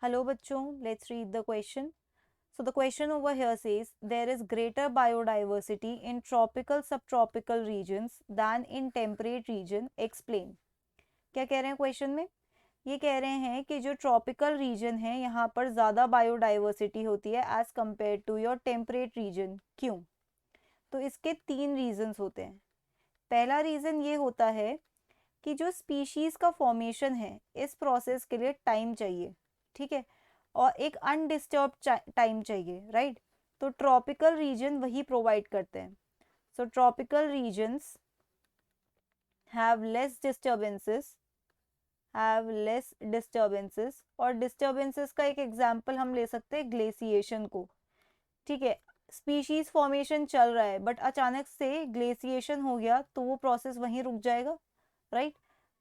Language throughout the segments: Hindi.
Hello bachchon, let's read the question. So the question over here says there is greater biodiversity in tropical subtropical regions than in temperate region. Explain. क्या कह रहे हैं क्वेश्चन में? ये कह रहे हैं कि जो ट्रॉपिकल रीजन है यहाँ पर ज़्यादा बायोडाइवर्सिटी होती है as compared to your temperate region. क्यों? तो इसके 3 रीजंस होते हैं. पहला रीज़न ये होता है कि जो स्पीशीज़ का फॉर्मेशन है इस प्रोसेस के लिए टाइम चाहिए. ठीक है, और एक अनडिस्टर्ब टाइम चाहिए, राइट? तो ट्रॉपिकल रीजन वही प्रोवाइड करते हैं. So tropical regions have less disturbances और डिस्टर्बेंसेस का एक एग्जांपल हम ले सकते हैं ग्लेसिएशन को. ठीक है, स्पीशीज फॉर्मेशन चल रहा है बट अचानक से ग्लेसिएशन हो गया तो वो प्रोसेस वहीं रुक जाएगा, राइट?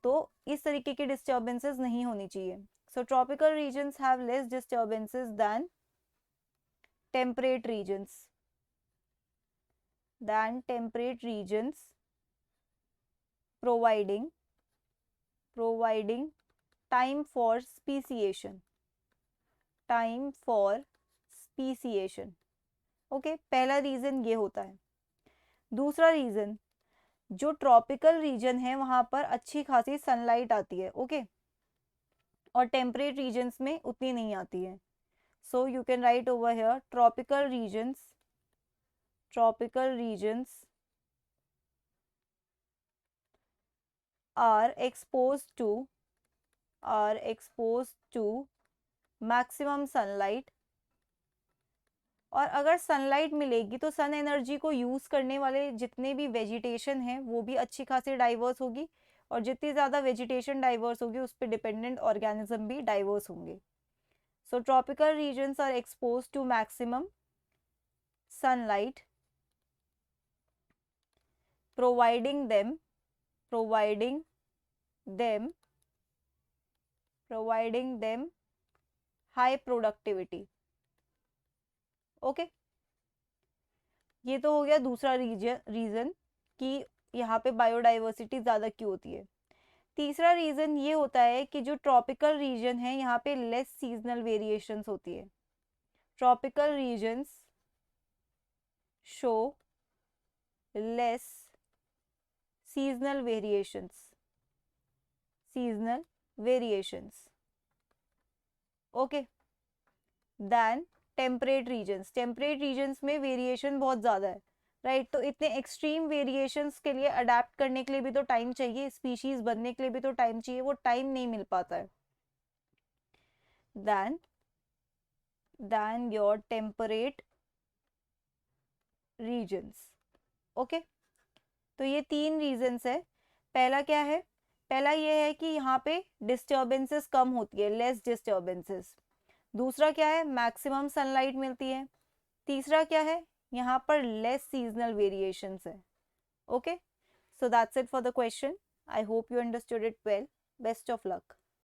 तो इस तरीके की डिस्टर्बेंसेस नहीं होनी चाहिए. So tropical regions have less disturbances than temperate regions providing time for speciation. Okay, पहला रीजन ये होता है. दूसरा रीजन, जो ट्रॉपिकल रीजन है वहां पर अच्छी खासी सनलाइट आती है. ओके, और टेम्परेट रीजन्स में उतनी नहीं आती है. So you can write over here tropical regions are exposed to maximum sunlight. और अगर सनलाइट मिलेगी तो सन एनर्जी को यूज करने वाले जितने भी वेजिटेशन है वो भी अच्छी खासी डाइवर्स होगी, और जितनी ज़्यादा वेजिटेशन डाइवर्स होगी उस पर डिपेंडेंट ऑर्गेनिज्म भी डाइवर्स होंगे. So tropical regions are expose to maximum sunlight, providing them high productivity. Okay, ये तो हो गया दूसरा रीजन कि यहाँ पे बायोडाइवर्सिटी ज़्यादा क्यों होती है. तीसरा रीजन ये होता है कि जो ट्रॉपिकल रीजन है यहाँ पे लेस सीजनल वेरिएशंस होती है. Tropical regions show less seasonal variations. Okay, than temperate regions में वेरिएशन बहुत ज़्यादा है, राइट? तो इतने एक्सट्रीम वेरिएशंस के लिए अडेप्ट करने के लिए भी तो टाइम चाहिए, स्पीशीज बनने के लिए भी तो टाइम चाहिए, वो टाइम नहीं मिल पाता है. Than your temperate regions. Okay, तो ये 3 रीजन्स है. पहला क्या है? पहला ये है कि यहाँ पे डिस्टर्बेंसेस कम होती है, लेस डिस्टर्बेंसेस. दूसरा क्या है? मैक्सिमम सनलाइट मिलती है. तीसरा क्या है? यहाँ पर लेस सीजनल वेरिएशंस है. Okay, so that's it for the question. I hope you understood it well. Best of luck.